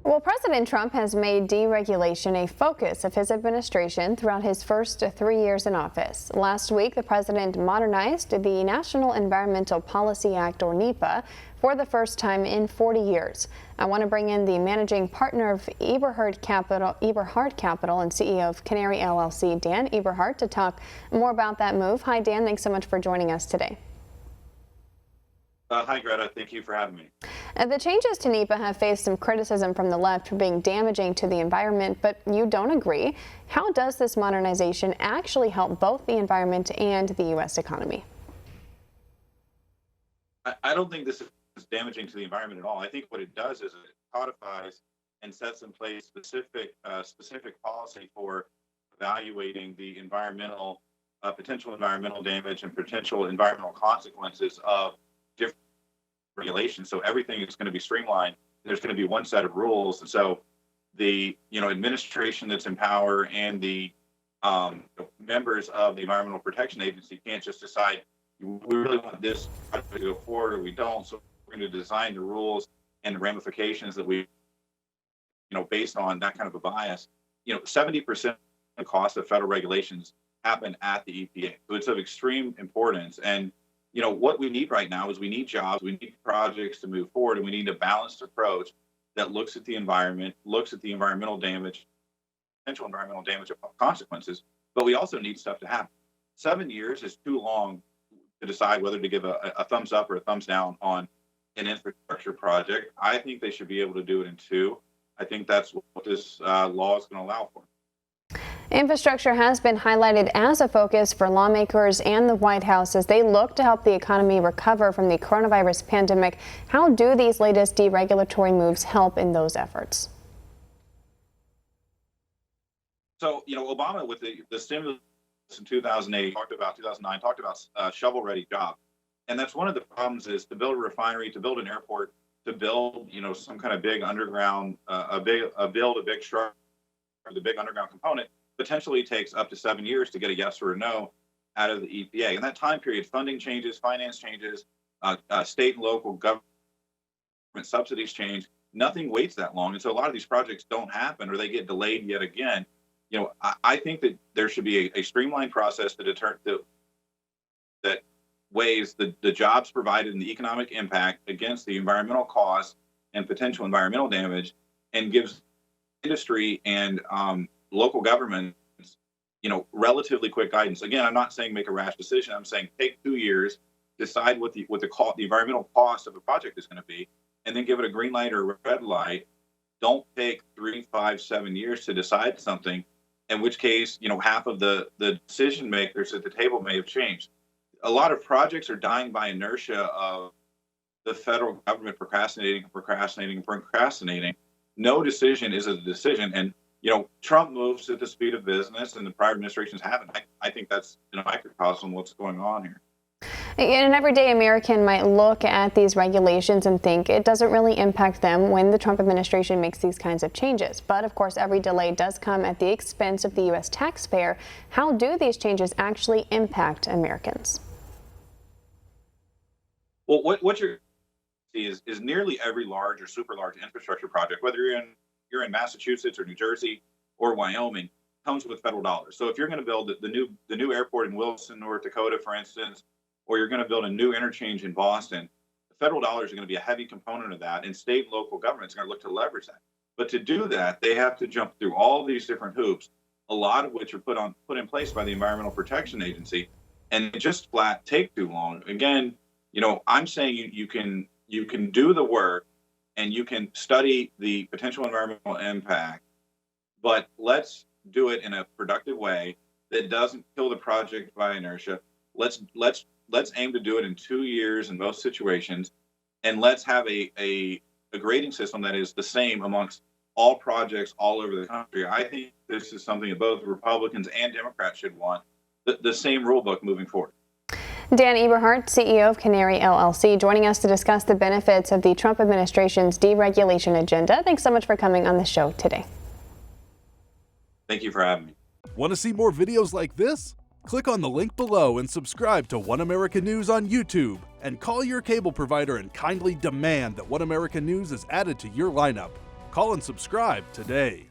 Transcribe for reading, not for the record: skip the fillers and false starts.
Well, President Trump has made deregulation a focus of his administration throughout his first 3 years in office. Last week, the president modernized the National Environmental Policy Act, or NEPA, for the first time in 40 years. I want to bring in the managing partner of Eberhart Capital and CEO of Canary LLC, Dan Eberhart, to talk more about that move. Hi, Dan. Thanks so much for joining us today. Hi, Greta. Thank you for having me. The changes to NEPA have faced some criticism from the left for being damaging to the environment, but you don't agree. How does this modernization actually help both the environment and the U.S. economy? I don't think this is damaging to the environment at all. I think what it does is it codifies and sets in place specific policy for evaluating the potential environmental damage and potential environmental consequences of different regulations. So everything is going to be streamlined. There's going to be one set of rules. And so the administration that's in power and the members of the Environmental Protection Agency can't just decide we really want this to go forward or we don't. So we're going to design the rules and the ramifications that we, based on that kind of a bias. 70% of the cost of federal regulations happen at the EPA. So it's of extreme importance. And what we need right now is we need jobs, we need projects to move forward, and we need a balanced approach that looks at the environment, looks at the environmental damage, potential environmental damage consequences, but we also need stuff to happen. 7 years is too long to decide whether to give a thumbs up or a thumbs down on an infrastructure project. I think they should be able to do it in 2. I think that's what this law is going to allow for. Infrastructure has been highlighted as a focus for lawmakers and the White House as they look to help the economy recover from the coronavirus pandemic. How do these latest deregulatory moves help in those efforts? So, Obama with the stimulus in 2009 talked about shovel-ready jobs. And that's one of the problems is to build a refinery, to build an airport, to build, some kind of big underground, a big structure, the big underground component, potentially takes up to 7 years to get a yes or a no out of the EPA. In that time period, funding changes, finance changes, state and local government subsidies change. Nothing waits that long. And so a lot of these projects don't happen or they get delayed yet again. I think that there should be a streamlined process that weighs the jobs provided and the economic impact against the environmental costs and potential environmental damage, and gives industry and local governments, relatively quick guidance. Again, I'm not saying make a rash decision. I'm saying take 2 years, decide what the environmental cost of a project is going to be, and then give it a green light or a red light. Don't take 3, 5, 7 years to decide something, in which case, half of the decision makers at the table may have changed. A lot of projects are dying by inertia of the federal government procrastinating. No decision is a decision. And Trump moves at the speed of business, and the prior administrations haven't. I think that's a microcosm of what's going on here. An everyday American might look at these regulations and think it doesn't really impact them when the Trump administration makes these kinds of changes. But of course, every delay does come at the expense of the U.S. taxpayer. How do these changes actually impact Americans? Well, what you're is nearly every large or super large infrastructure project, whether you're in Massachusetts or New Jersey or Wyoming, comes with federal dollars. So if you're going to build the new airport in Wilson, North Dakota, for instance, or you're going to build a new interchange in Boston, the federal dollars are going to be a heavy component of that, and state and local governments are going to look to leverage that. But to do that, they have to jump through all these different hoops, a lot of which are put in place by the Environmental Protection Agency, and they just flat take too long. Again, I'm saying you can do the work and you can study the potential environmental impact, but let's do it in a productive way that doesn't kill the project by inertia. Let's aim to do it in 2 years in most situations, and let's have a grading system that is the same amongst all projects all over the country. I think this is something that both Republicans and Democrats should want, the same rule book moving forward. Dan Eberhart, CEO of Canary LLC, joining us to discuss the benefits of the Trump administration's deregulation agenda. Thanks so much for coming on the show today. Thank you for having me. Want to see more videos like this? Click on the link below and subscribe to One America News on YouTube, and call your cable provider and kindly demand that One America News is added to your lineup. Call and subscribe today.